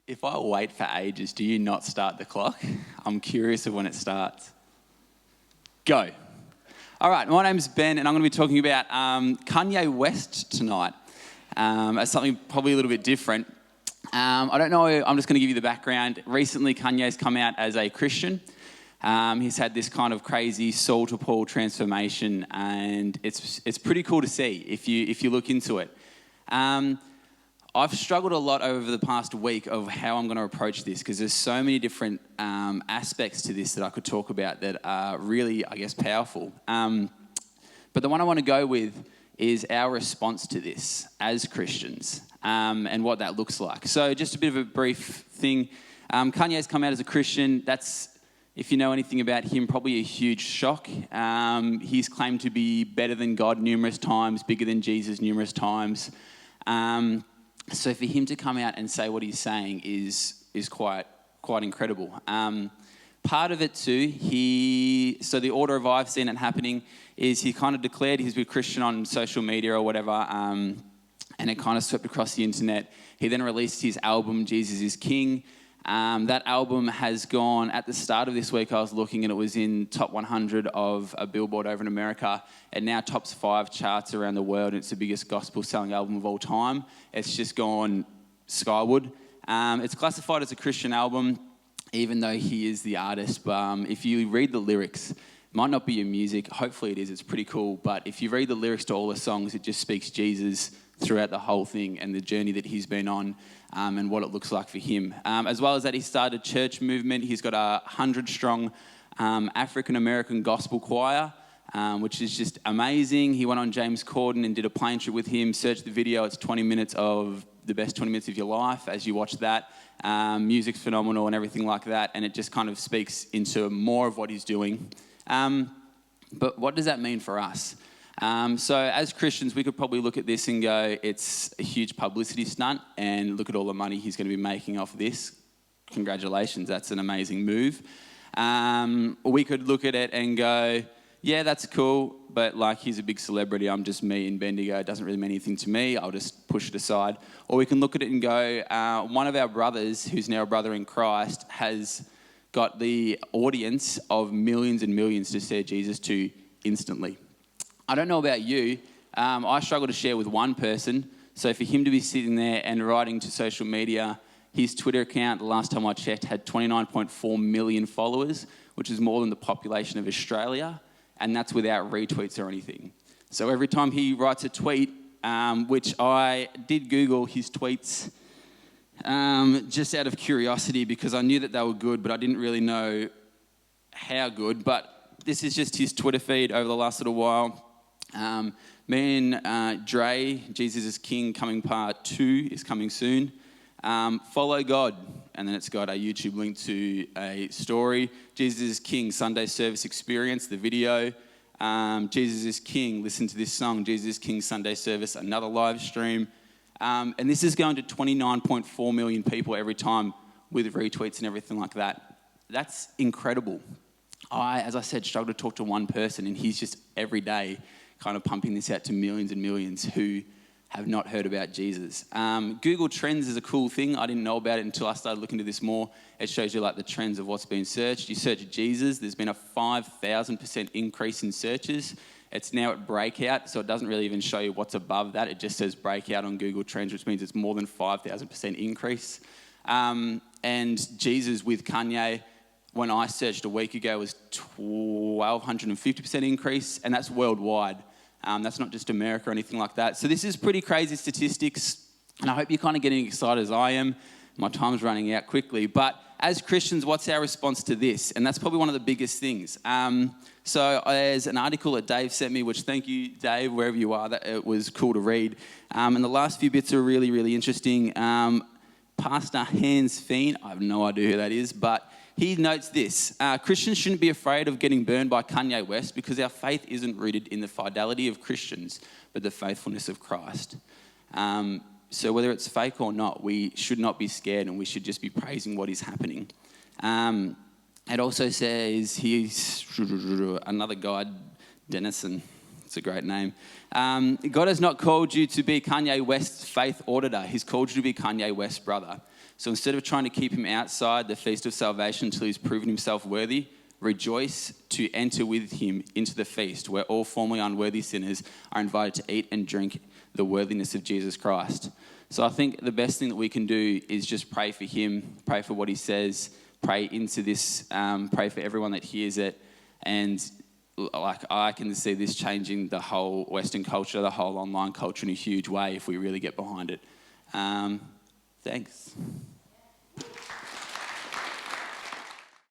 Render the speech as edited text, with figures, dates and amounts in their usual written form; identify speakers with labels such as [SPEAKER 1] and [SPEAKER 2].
[SPEAKER 1] If I wait for ages, do you not start the clock? I'm curious of when it starts. Go. All right, my name's Ben, and I'm going to be talking about Kanye West tonight as something probably a little bit different. I don't know, I'm just going to give you the background. Recently, Kanye's come out as a Christian. He's had this kind of crazy Saul to Paul transformation, and it's pretty cool to see if you look into it. I've struggled a lot over the past week of how I'm going to approach this because there's so many different aspects to this that I could talk about that are really, I guess, powerful. But the one I want to go with is our response to this as Christians and what that looks like. So just a bit of a brief thing. Kanye's come out as a Christian. That's, if you know anything about him, probably a huge shock. He's claimed to be better than God numerous times, bigger than Jesus numerous times. So for him to come out and say what he's saying is quite incredible. Part of it too, so the order of I've seen it happening is he kind of declared he's been Christian on social media or whatever, and it kind of swept across the internet. He then released his album, Jesus is King. That album has gone, at the start of this week I was looking and it was in top 100 of a Billboard over in America. It now tops 5 charts around the world and it's the biggest gospel selling album of all time. It's just gone skyward. It's classified as a Christian album even though he is the artist. If you read the lyrics, it might not be your music, hopefully it is, it's pretty cool. But if you read the lyrics to all the songs, it just speaks Jesus throughout the whole thing and the journey that he's been on. And what it looks like for him. As well as that, he started a church movement. He's got a 100-strong African-American gospel choir, which is just amazing. He went on James Corden and did a plane trip with him. Search the video. It's 20 minutes of the best 20 minutes of your life as you watch that. Music's phenomenal and everything like that. And it just kind of speaks into more of what he's doing. But what does that mean for us? So as Christians, we could probably look at this and go, it's a huge publicity stunt and look at all the money he's going to be making off this. Congratulations, that's an amazing move. We could look at it and go, yeah, that's cool, but like he's a big celebrity, I'm just me in Bendigo, it doesn't really mean anything to me, I'll just push it aside. Or we can look at it and go, one of our brothers, who's now a brother in Christ, has got the audience of millions and millions to share Jesus to instantly. I don't know about you, I struggle to share with one person, so for him to be sitting there and writing to social media, his Twitter account, the last time I checked, had 29.4 million followers, which is more than the population of Australia, and that's without retweets or anything. So every time he writes a tweet, which I did Google his tweets just out of curiosity because I knew that they were good, but I didn't really know how good, but this is just his Twitter feed over the last little while. Me and Dre, Jesus is King, coming part 2 is coming soon. Follow God, and then it's got a YouTube link to a story. Jesus is King, Sunday service experience, the video. Jesus is King, listen to this song. Jesus is King, Sunday service, another live stream. And this is going to 29.4 million people every time with retweets and everything like that. That's incredible. As I said, struggle to talk to one person, and he's just every day kind of pumping this out to millions and millions who have not heard about Jesus. Google Trends is a cool thing. I didn't know about it until I started looking into this more. It shows you like the trends of what's been searched. You search Jesus, there's been a 5,000% increase in searches. It's now at breakout, so it doesn't really even show you what's above that. It just says breakout on Google Trends, which means it's more than 5,000% increase. And Jesus with Kanye, when I searched a week ago, was 1,250% increase, and that's worldwide. That's not just America or anything like that. So this is pretty crazy statistics, and I hope you're kind of getting excited as I am. My time's running out quickly. But as Christians, what's our response to this? And that's probably one of the biggest things. So there's an article that Dave sent me, which thank you, Dave, wherever you are. That it was cool to read. And the last few bits are really, really interesting. Pastor Hans Feen, I have no idea who that is, but he notes this: Christians shouldn't be afraid of getting burned by Kanye West because our faith isn't rooted in the fidelity of Christians, but the faithfulness of Christ. So whether it's fake or not, we should not be scared and we should just be praising what is happening. It also says he's another guy, Dennison. It's a great name. God has not called you to be Kanye West's faith auditor. He's called you to be Kanye West's brother. So instead of trying to keep him outside the feast of salvation until he's proven himself worthy, rejoice to enter with him into the feast where all formerly unworthy sinners are invited to eat and drink the worthiness of Jesus Christ. So I think the best thing that we can do is just pray for him, pray for what he says, pray into this, pray for everyone that hears it. And like I can see this changing the whole Western culture, the whole online culture in a huge way if we really get behind it. Thanks.